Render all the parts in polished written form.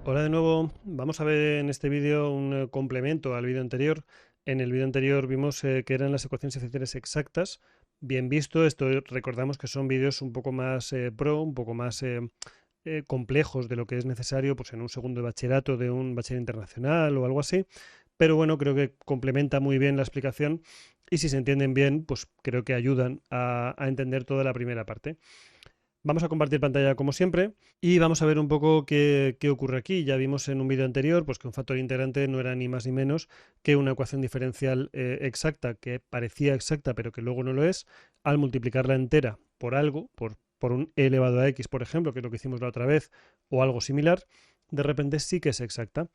Hola de nuevo, vamos a ver en este vídeo un complemento al vídeo anterior. En el vídeo anterior vimos que eran las ecuaciones diferenciales exactas. Bien visto, esto recordamos que son vídeos un poco más pro, un poco más complejos de lo que es necesario pues, en un segundo de bachillerato de un bachiller internacional o algo así. Pero bueno, creo que complementa muy bien la explicación y si se entienden bien, pues creo que ayudan a entender toda la primera parte. Vamos a compartir pantalla como siempre y vamos a ver un poco qué ocurre aquí. Ya vimos en un vídeo anterior pues, que un factor integrante no era ni más ni menos que una ecuación diferencial exacta, que parecía exacta pero que luego no lo es, al multiplicarla entera por algo, por un e elevado a x, por ejemplo, que es lo que hicimos la otra vez, o algo similar, de repente sí que es exacta.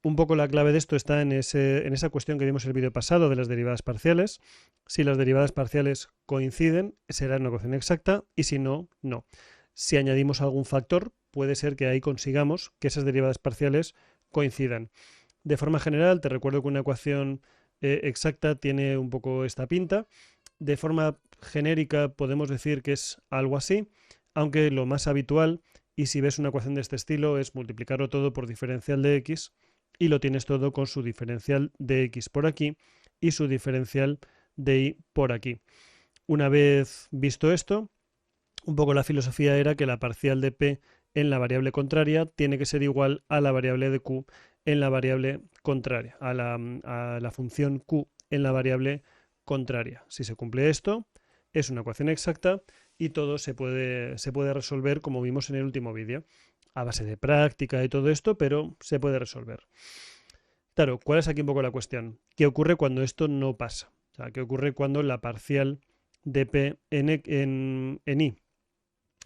Un poco la clave de esto está en esa cuestión que vimos en el vídeo pasado de las derivadas parciales. Si las derivadas parciales coinciden, será una ecuación exacta y si no, no. Si añadimos algún factor, puede ser que ahí consigamos que esas derivadas parciales coincidan. De forma general, te recuerdo que una ecuación exacta tiene un poco esta pinta. De forma genérica podemos decir que es algo así, aunque lo más habitual, y si ves una ecuación de este estilo, es multiplicarlo todo por diferencial de x y lo tienes todo con su diferencial de x por aquí y su diferencial de y por aquí. Una vez visto esto, un poco la filosofía era que la parcial de p en la variable contraria tiene que ser igual a la variable de q en la variable contraria, a la función q en la variable contraria. Si se cumple esto, es una ecuación exacta y todo se puede resolver como vimos en el último vídeo, a base de práctica y todo esto, pero se puede resolver. Claro, ¿cuál es aquí un poco la cuestión? ¿Qué ocurre cuando esto no pasa? O sea, ¿qué ocurre cuando la parcial de p en i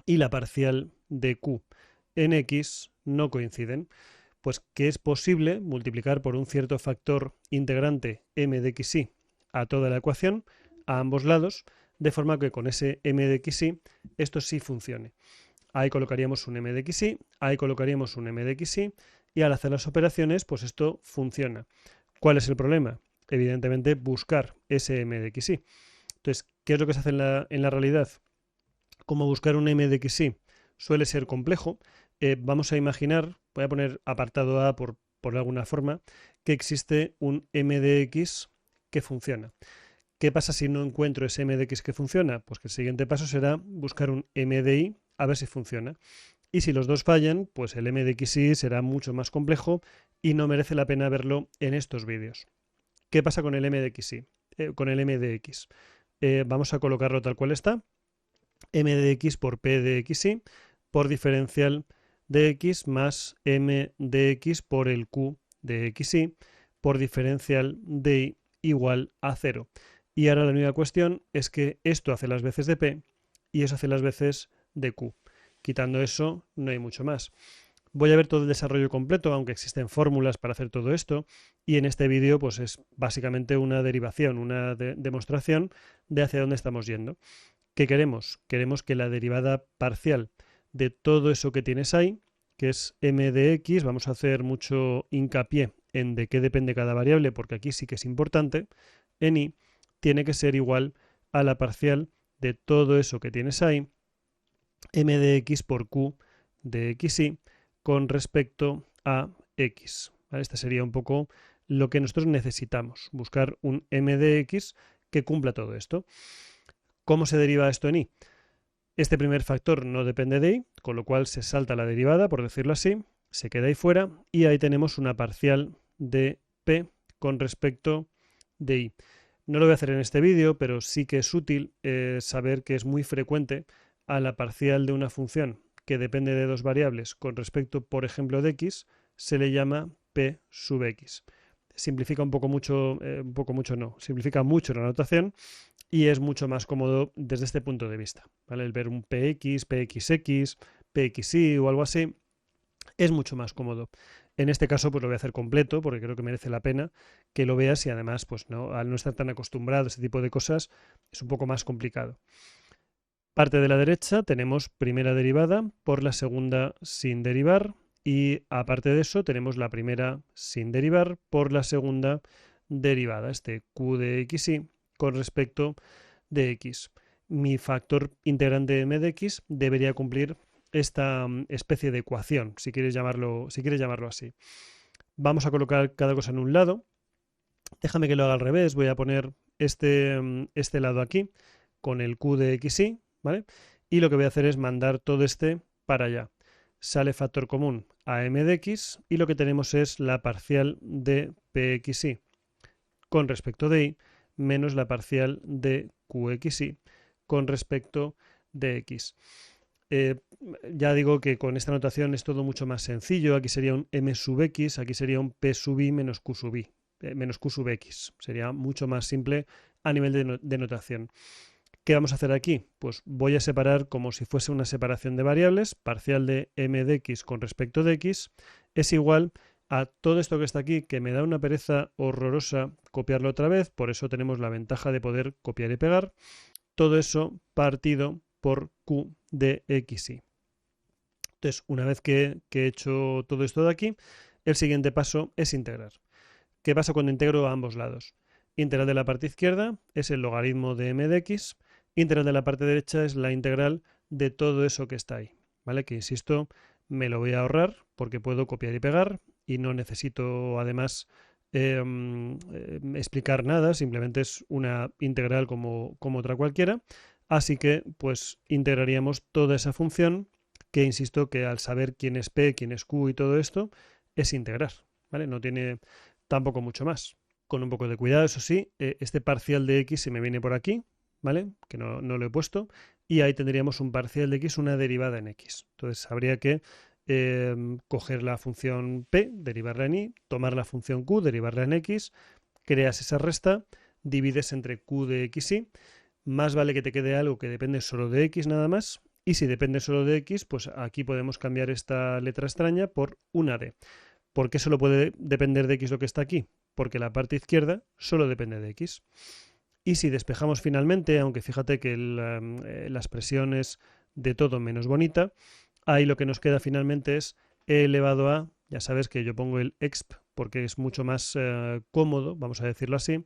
y la parcial de q en x no coinciden? Pues que es posible multiplicar por un cierto factor integrante m de xy a toda la ecuación, a ambos lados, de forma que con ese m de xy esto sí funcione. Ahí colocaríamos un m de xy, ahí colocaríamos un m de xy, y al hacer las operaciones, pues esto funciona. ¿Cuál es el problema? Evidentemente, buscar ese m de xy. Entonces, ¿qué es lo que se hace en la realidad? Como buscar un m de xy suele ser complejo, vamos a imaginar, voy a poner apartado A por alguna forma, que existe un m de x que funciona. ¿Qué pasa si no encuentro ese m de x que funciona? Pues que el siguiente paso será buscar un m de y a ver si funciona. Y si los dos fallan, pues el m de xy será mucho más complejo y no merece la pena verlo en estos vídeos. ¿Qué pasa con el m de xy? Con el m de x. Vamos a colocarlo tal cual está. M de x por p de xy por diferencial de x más m de x por el q de xy por diferencial de y igual a 0. Y ahora la única cuestión es que esto hace las veces de p y eso hace las veces de q. Quitando eso, no hay mucho más. Voy a ver todo el desarrollo completo, aunque existen fórmulas para hacer todo esto, y en este vídeo pues es básicamente una derivación, una demostración de hacia dónde estamos yendo. ¿Qué queremos? Queremos que la derivada parcial de todo eso que tienes ahí, que es m de x, vamos a hacer mucho hincapié en de qué depende cada variable, porque aquí sí que es importante, en y, tiene que ser igual a la parcial de todo eso que tienes ahí, m de x por q de xy, con respecto a x. ¿Vale? Este sería un poco lo que nosotros necesitamos, buscar un m de x que cumpla todo esto. ¿Cómo se deriva esto en y? Este primer factor no depende de y, con lo cual se salta la derivada, por decirlo así, se queda ahí fuera y ahí tenemos una parcial de p con respecto de y. No lo voy a hacer en este vídeo, pero sí que es útil saber que es muy frecuente a la parcial de una función que depende de dos variables con respecto, por ejemplo, de x, se le llama p sub x. Simplifica un poco mucho no, simplifica mucho la notación y es mucho más cómodo desde este punto de vista. ¿Vale? El ver un px, pxx, pxy o algo así es mucho más cómodo. En este caso, pues lo voy a hacer completo porque creo que merece la pena que lo veas y además, pues no, al no estar tan acostumbrado a este tipo de cosas, es un poco más complicado. Parte de la derecha tenemos primera derivada por la segunda sin derivar y aparte de eso tenemos la primera sin derivar por la segunda derivada, este q de xy con respecto de x. Mi factor integrante m de x debería cumplir esta especie de ecuación, si quieres llamarlo así. Vamos a colocar cada cosa en un lado. Déjame que lo haga al revés. Voy a poner este lado aquí con el q de xy, ¿vale? Y lo que voy a hacer es mandar todo este para allá. Sale factor común a m de x y lo que tenemos es la parcial de pxy con respecto de y menos la parcial de qxy con respecto de x. Ya digo que con esta notación es todo mucho más sencillo. Aquí sería un m sub x, aquí sería un p sub i menos q sub i, menos q sub x. Sería mucho más simple a nivel de notación. ¿Qué vamos a hacer aquí? Pues voy a separar como si fuese una separación de variables. Parcial de m de x con respecto de x es igual a todo esto que está aquí, que me da una pereza horrorosa copiarlo otra vez. Por eso tenemos la ventaja de poder copiar y pegar. Todo eso partido por q de xy. Entonces, una vez que he hecho todo esto de aquí, el siguiente paso es integrar. ¿Qué pasa cuando integro a ambos lados? Integral de la parte izquierda es el logaritmo de m de x, integral de la parte derecha es la integral de todo eso que está ahí, ¿vale? Que insisto, me lo voy a ahorrar porque puedo copiar y pegar y no necesito además explicar nada, simplemente es una integral como otra cualquiera. Así que pues integraríamos toda esa función que insisto que al saber quién es p, quién es q y todo esto, es integrar, ¿vale? No tiene tampoco mucho más. Con un poco de cuidado, eso sí, este parcial de x se me viene por aquí, ¿vale? Que no lo he puesto, y ahí tendríamos un parcial de x, una derivada en x. Entonces habría que coger la función p, derivarla en y, tomar la función q, derivarla en x, creas esa resta, divides entre q de xy, más vale que te quede algo que depende solo de x nada más, y si depende solo de x, pues aquí podemos cambiar esta letra extraña por una d. ¿Por qué solo puede depender de x lo que está aquí? Porque la parte izquierda solo depende de x. Y si despejamos finalmente, aunque fíjate que la expresión es de todo menos bonita, ahí lo que nos queda finalmente es e elevado a, ya sabes que yo pongo el exp porque es mucho más cómodo, vamos a decirlo así,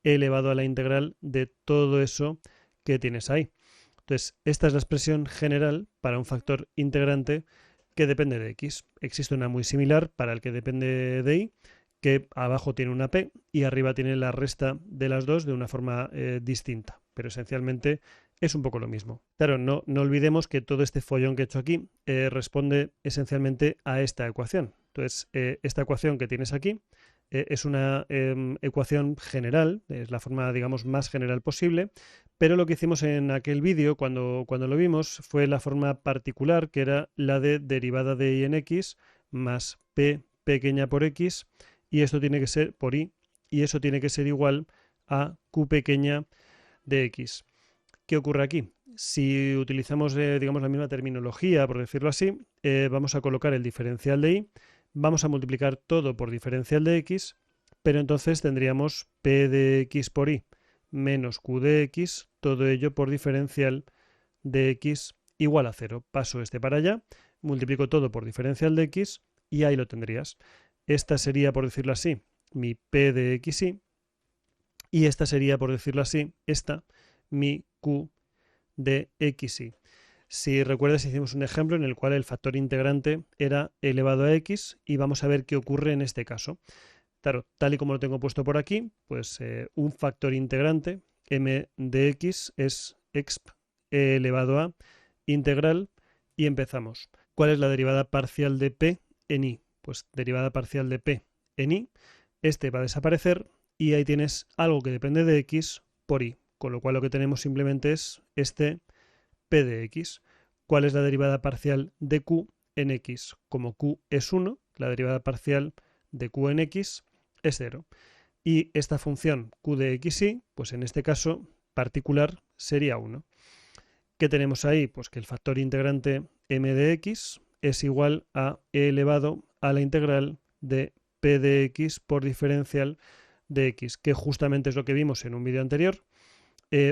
e elevado a la integral de todo eso que tienes ahí. Entonces, esta es la expresión general para un factor integrante que depende de x. Existe una muy similar para el que depende de y, que abajo tiene una p y arriba tiene la resta de las dos de una forma distinta, pero esencialmente es un poco lo mismo. Claro, no olvidemos que todo este follón que he hecho aquí responde esencialmente a esta ecuación. Entonces, esta ecuación que tienes aquí es una ecuación general, es la forma, digamos, más general posible, pero lo que hicimos en aquel vídeo, cuando lo vimos, fue la forma particular, que era la de derivada de y en x más p pequeña por x, y esto tiene que ser por y, y eso tiene que ser igual a q pequeña de x. ¿Qué ocurre aquí? Si utilizamos, digamos, la misma terminología, por decirlo así, vamos a colocar el diferencial de y, vamos a multiplicar todo por diferencial de x, pero entonces tendríamos p de x por y menos q de x, todo ello por diferencial de x igual a 0. Paso este para allá, multiplico todo por diferencial de x y ahí lo tendrías. Esta sería, por decirlo así, mi p de xy y esta sería, por decirlo así, mi q de xy. Si recuerdas, hicimos un ejemplo en el cual el factor integrante era elevado a x y vamos a ver qué ocurre en este caso. Claro, tal y como lo tengo puesto por aquí, pues un factor integrante, m de x, es exp elevado a integral y empezamos. ¿Cuál es la derivada parcial de p en y? Pues derivada parcial de p en y, este va a desaparecer y ahí tienes algo que depende de x por y, con lo cual lo que tenemos simplemente es este p de x. ¿Cuál es la derivada parcial de q en x? Como q es 1, la derivada parcial de q en x es 0. Y esta función q de xy, pues en este caso particular sería 1. ¿Qué tenemos ahí? Pues que el factor integrante m de x es igual a e elevado a la integral de p de x por diferencial de x, que justamente es lo que vimos en un vídeo anterior,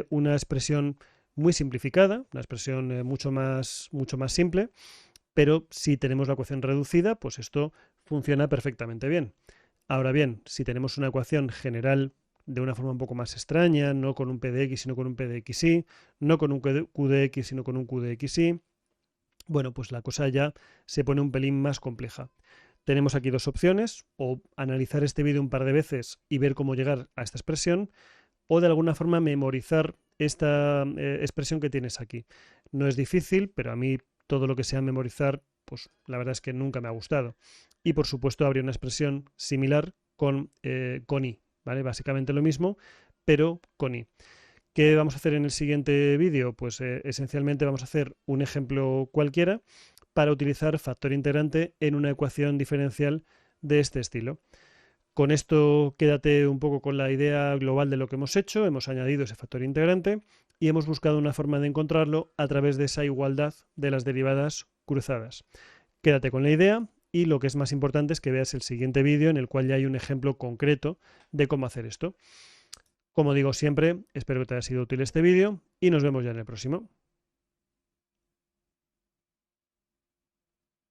una expresión muy simplificada, una expresión mucho más simple, pero si tenemos la ecuación reducida, pues esto funciona perfectamente bien. Ahora bien, si tenemos una ecuación general de una forma un poco más extraña, no con un p de x sino con un p de xy, no con un q de x sino con un q de xy, bueno, pues la cosa ya se pone un pelín más compleja. Tenemos aquí dos opciones: o analizar este vídeo un par de veces y ver cómo llegar a esta expresión, o de alguna forma memorizar esta expresión que tienes aquí. No es difícil, pero a mí todo lo que sea memorizar, pues la verdad es que nunca me ha gustado. Y por supuesto habría una expresión similar con i, ¿vale? Básicamente lo mismo, pero con i. ¿Qué vamos a hacer en el siguiente vídeo? Pues esencialmente vamos a hacer un ejemplo cualquiera para utilizar factor integrante en una ecuación diferencial de este estilo. Con esto quédate un poco con la idea global de lo que hemos hecho. Hemos añadido ese factor integrante y hemos buscado una forma de encontrarlo a través de esa igualdad de las derivadas cruzadas. Quédate con la idea y lo que es más importante es que veas el siguiente vídeo en el cual ya hay un ejemplo concreto de cómo hacer esto. Como digo siempre, espero que te haya sido útil este vídeo y nos vemos ya en el próximo.